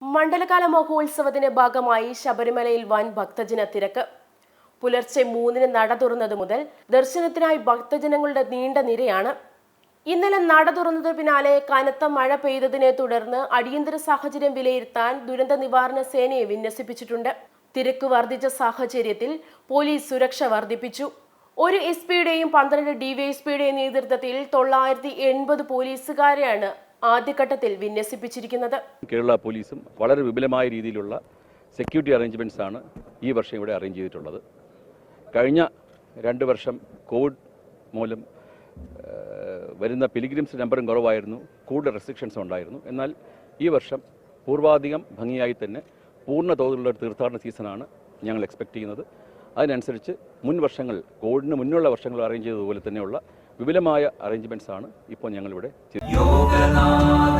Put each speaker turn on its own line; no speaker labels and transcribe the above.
മണ്ഡലകാല മഹോത്സവത്തിന്റെ ഭാഗമായി ശബരിമലയിൽ വൻ ഭക്തജന തിരക്ക്. പുലർച്ചെ 3-ന് നട തുറന്നതു മുതൽ ദർശനത്തിനായി ഭക്തജനങ്ങളുടെ നീണ്ട നിരയാണ്. ഇന്നലെ നട തുറന്നതിന് പിന്നാലെ കനത്ത മഴ പെയ്തതിനെ തുടർന്ന് അടിയന്തര സാഹചര്യം വിലയിരുത്താൻ ദുരന്ത നിവാരണ സേനയെ വിന്യസിപ്പിച്ചിട്ടുണ്ട്. തിരക്ക് വർദ്ധിച്ച സാഹചര്യത്തിൽ പോലീസ് സുരക്ഷ വർദ്ധിപ്പിച്ചു. ഒരു എസ്.പിയുടെയും 12 ഡിവൈഎസ്പിയുടെയും നേതൃത്വത്തിൽ 980 പോലീസുകാരെയാണ് ആദ്യഘട്ടത്തിൽ വിന്യസിപ്പിച്ചിരിക്കുന്നത്.
കേരള പോലീസും വളരെ വിപുലമായ രീതിയിലുള്ള സെക്യൂരിറ്റി അറേഞ്ച്മെൻറ്റ്സ് ആണ് ഈ വർഷം ഇവിടെ അറേഞ്ച് ചെയ്തിട്ടുള്ളത്. കഴിഞ്ഞ 2 വർഷം കോവിഡ് മൂലം വരുന്ന പിലിഗ്രിംസ് നമ്പറും കുറവായിരുന്നു, കൂടുതൽ റെസ്ട്രിക്ഷൻസ് ഉണ്ടായിരുന്നു. എന്നാൽ ഈ വർഷം പൂർവാധികം ഭംഗിയായി തന്നെ പൂർണ്ണ തോതിലുള്ള ഒരു തീർത്ഥാടന സീസണാണ് ഞങ്ങൾ എക്സ്പെക്ട് ചെയ്യുന്നത്. അതിനനുസരിച്ച് മുൻ വർഷങ്ങൾ കോവിഡിന് മുന്നുള്ള വർഷങ്ങൾ അറേഞ്ച് ചെയ്തതുപോലെ തന്നെയുള്ള വിപുലമായ അറേഞ്ച്മെൻറ്റ്സ് ആണ് ഇപ്പോൾ ഞങ്ങളിവിടെ ചെയ്തത്.